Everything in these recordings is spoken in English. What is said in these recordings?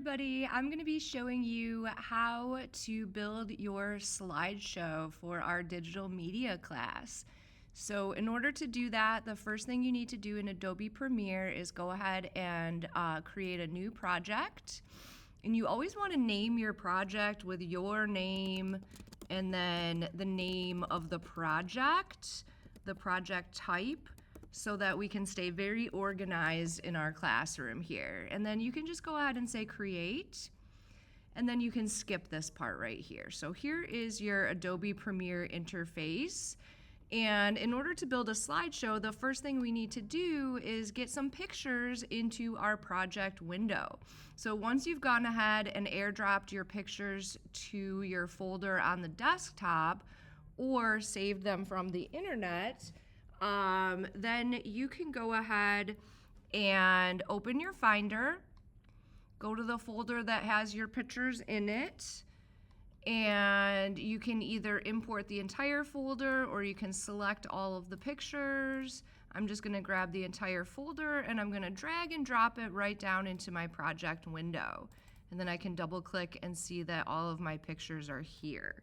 Everybody, I'm going to be showing you how to build your slideshow for our digital media class. So in order to do that, the first thing you need to do in Adobe Premiere is go ahead and create a new project. And you always want to name your project with your name and then the name of the project type, so that we can stay very organized in our classroom here. And then you can just go ahead and say create, and then you can skip this part right here. So here is your Adobe Premiere interface. And in order to build a slideshow, the first thing we need to do is get some pictures into our project window. So once you've gone ahead and airdropped your pictures to your folder on the desktop or saved them from the internet, then you can go ahead and open your Finder, go to the folder that has your pictures in it, and you can either import the entire folder or you can select all of the pictures. I'm just going to grab the entire folder and I'm going to drag and drop it right down into my project window. And then I can double click and see that all of my pictures are here.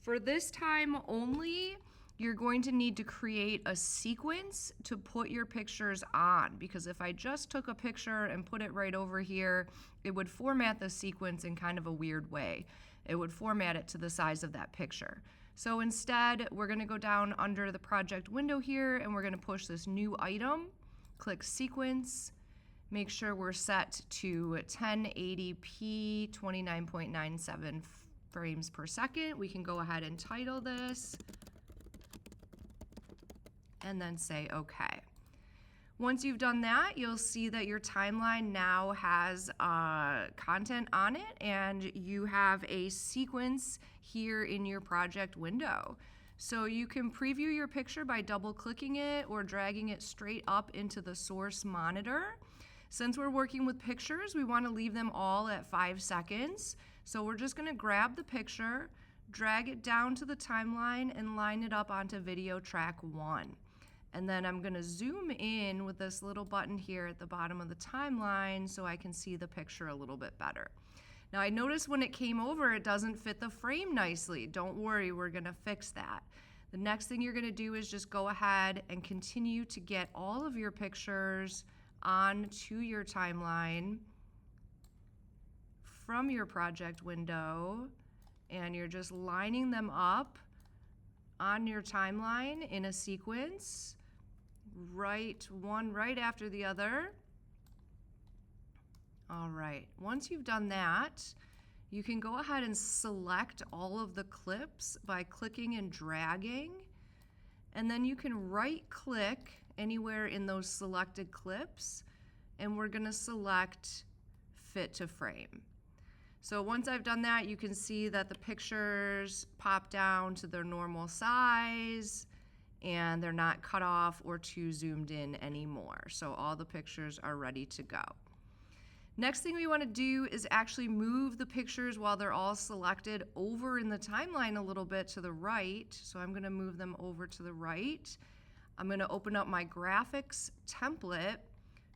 For this time only, you're going to need to create a sequence to put your pictures on, because if I just took a picture and put it right over here, it would format the sequence in kind of a weird way. It would format it to the size of that picture. So instead, we're going to go down under the project window here and we're going to push this new item, click sequence, make sure we're set to 1080p 29.97 frames per second. We can go ahead and title this and then say okay. Once you've done that, you'll see that your timeline now has content on it and you have a sequence here in your project window. So you can preview your picture by double clicking it or dragging it straight up into the source monitor. Since we're working with pictures, we want to leave them all at 5 seconds. So we're just going to grab the picture, drag it down to the timeline and line it up onto video track 1. And then I'm going to zoom in with this little button here at the bottom of the timeline so I can see the picture a little bit better. Now I noticed when it came over, it doesn't fit the frame nicely. Don't worry, we're going to fix that. The next thing you're going to do is just go ahead and continue to get all of your pictures onto your timeline from your project window, and you're just lining them up on your timeline in a sequence, one right after the other. All right, once you've done that, you can go ahead and select all of the clips by clicking and dragging, and then you can right click anywhere in those selected clips, and we're going to select fit to frame. So once I've done that, you can see that the pictures pop down to their normal size and they're not cut off or too zoomed in anymore. So all the pictures are ready to go. Next thing we want to do is actually move the pictures while they're all selected over in the timeline a little bit to the right. So I'm going to move them over to the right. I'm going to open up my graphics template,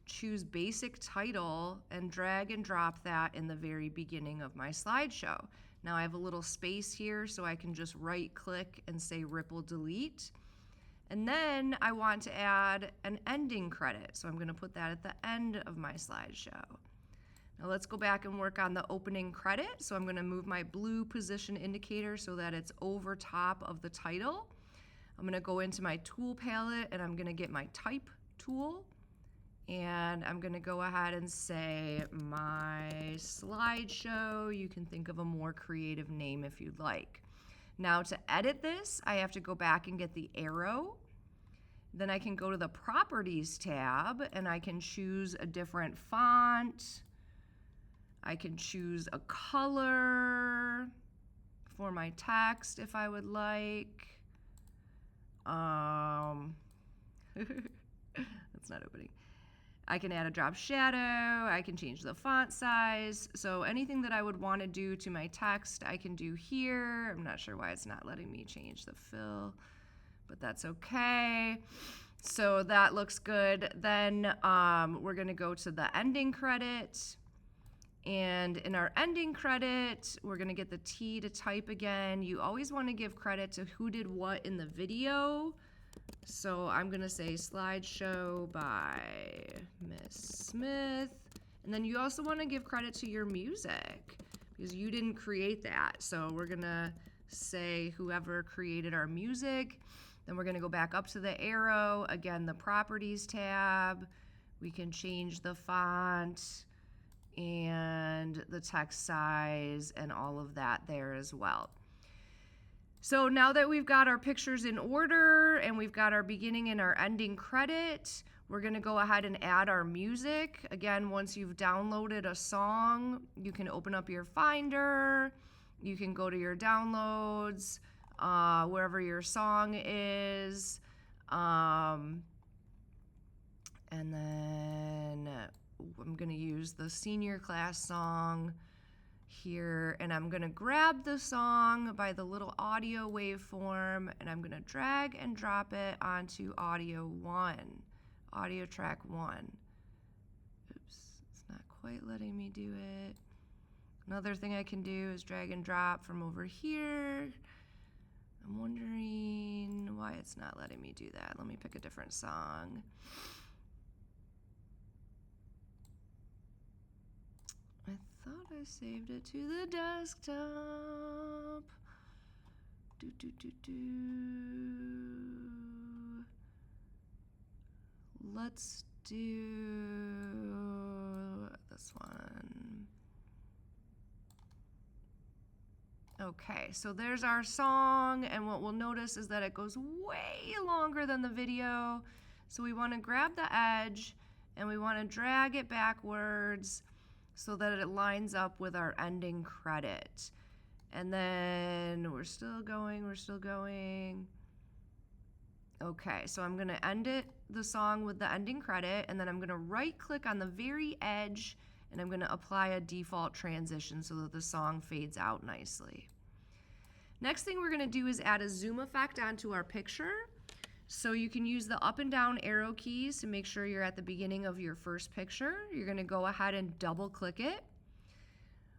choose basic title, and drag and drop that in the very beginning of my slideshow. Now I have a little space here so I can just right click and say ripple delete. And then I want to add an ending credit. So I'm going to put that at the end of my slideshow. Now let's go back and work on the opening credit. So I'm going to move my blue position indicator so that it's over top of the title. I'm going to go into my tool palette and I'm going to get my type tool. And I'm going to go ahead and say my slideshow. You can think of a more creative name if you'd like. Now to edit this, I have to go back and get the arrow. Then I can go to the Properties tab and I can choose a different font. I can choose a color for my text if I would like. That's not opening. I can add a drop shadow, I can change the font size. So anything that I would want to do to my text, I can do here. I'm not sure why it's not letting me change the fill, but that's okay. So that looks good. Then we're going to go to the ending credit. And in our ending credit, we're gonna get the T to type again. You always wanna give credit to who did what in the video. So I'm gonna say slideshow by Miss Smith. And then you also wanna give credit to your music because you didn't create that. So we're gonna say whoever created our music. Then we're gonna go back up to the arrow. Again, the properties tab. We can change the font and the text size and all of that there as well. So now that we've got our pictures in order and we've got our beginning and our ending credit, we're gonna go ahead and add our music. Again, once you've downloaded a song, you can open up your Finder, you can go to your downloads, wherever your song is, and then I'm gonna use the senior class song here, and I'm gonna grab the song by the little audio waveform, and I'm gonna drag and drop it onto audio track 1. Oops, it's not quite letting me do it. Another thing I can do is drag and drop from over here. I'm wondering why it's not letting me do that. Let me pick a different song. I thought I saved it to the desktop. Let's do this one. Okay, so there's our song, and what we'll notice is that it goes way longer than the video. So we want to grab the edge and we want to drag it backwards so that it lines up with our ending credit. And then we're still going. Okay, so I'm gonna end the song with the ending credit, and then I'm gonna right click on the very edge and I'm gonna apply a default transition so that the song fades out nicely. Next thing we're gonna do is add a zoom effect onto our picture. So you can use the up and down arrow keys to make sure you're at the beginning of your first picture. You're gonna go ahead and double click it.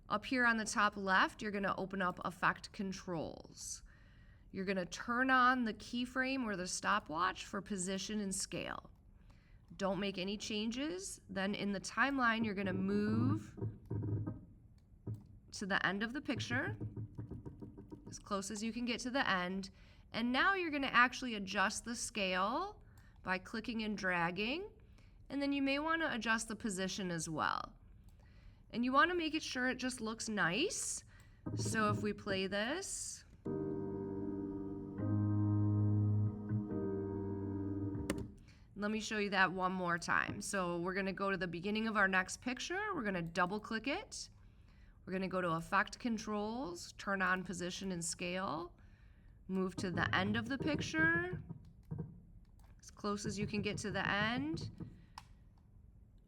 Up here on the top left, you're gonna open up Effect Controls. You're gonna turn on the keyframe or the stopwatch for position and scale. Don't make any changes. Then in the timeline, you're gonna move to the end of the picture, as close as you can get to the end. And now you're gonna actually adjust the scale by clicking and dragging. And then you may wanna adjust the position as well. And you wanna make it sure it just looks nice. So if we play this, let me show you that one more time. So we're gonna go to the beginning of our next picture. We're gonna double click it. We're gonna go to Effect Controls, turn on Position and Scale, move to the end of the picture, as close as you can get to the end,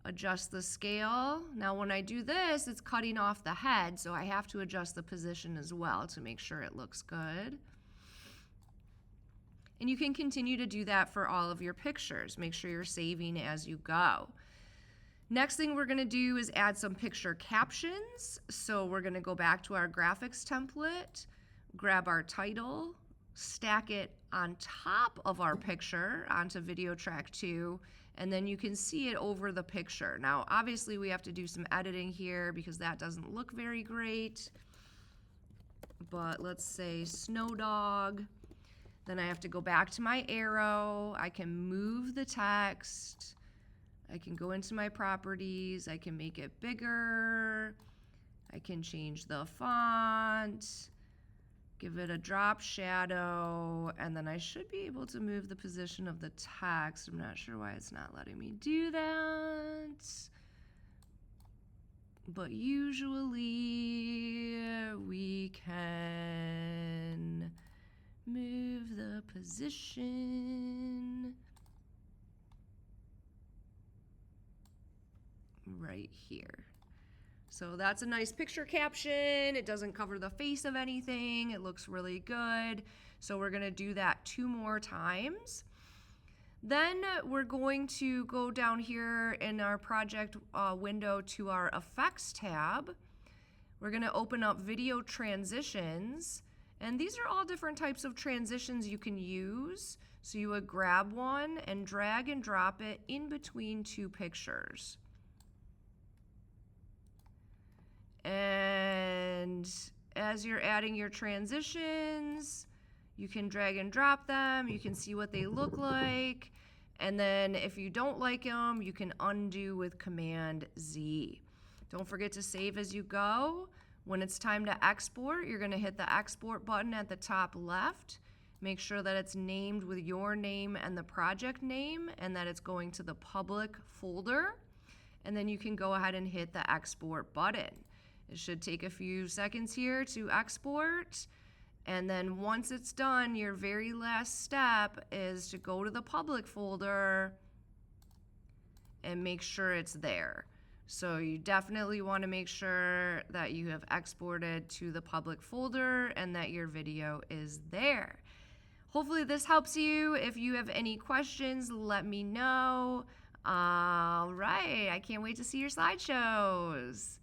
adjust the scale. Now when I do this, it's cutting off the head, so I have to adjust the position as well to make sure it looks good. And you can continue to do that for all of your pictures. Make sure you're saving as you go. Next thing we're gonna do is add some picture captions. So we're gonna go back to our graphics template, grab our title, stack it on top of our picture onto video track 2, and then you can see it over the picture. Now, obviously we have to do some editing here because that doesn't look very great. But let's say snow dog. Then I have to go back to my arrow. I can move the text. I can go into my properties. I can make it bigger. I can change the font, give it a drop shadow, and then I should be able to move the position of the text. I'm not sure why it's not letting me do that. But usually we can move the position right here. So that's a nice picture caption. It doesn't cover the face of anything. It looks really good. So we're gonna do that 2 more times. Then we're going to go down here in our project window to our Effects tab. We're going to open up Video Transitions, and these are all different types of transitions you can use. So you would grab one and drag and drop it in between two pictures. And as you're adding your transitions, you can drag and drop them. You can see what they look like. And then if you don't like them, you can undo with Command Z. Don't forget to save as you go. When it's time to export, you're going to hit the export button at the top left. Make sure that it's named with your name and the project name, and that it's going to the public folder. And then you can go ahead and hit the export button. It should take a few seconds here to export. And then once it's done, your very last step is to go to the public folder and make sure it's there. So you definitely want to make sure that you have exported to the public folder and that your video is there. Hopefully this helps you. If you have any questions, let me know. All right, I can't wait to see your slideshows.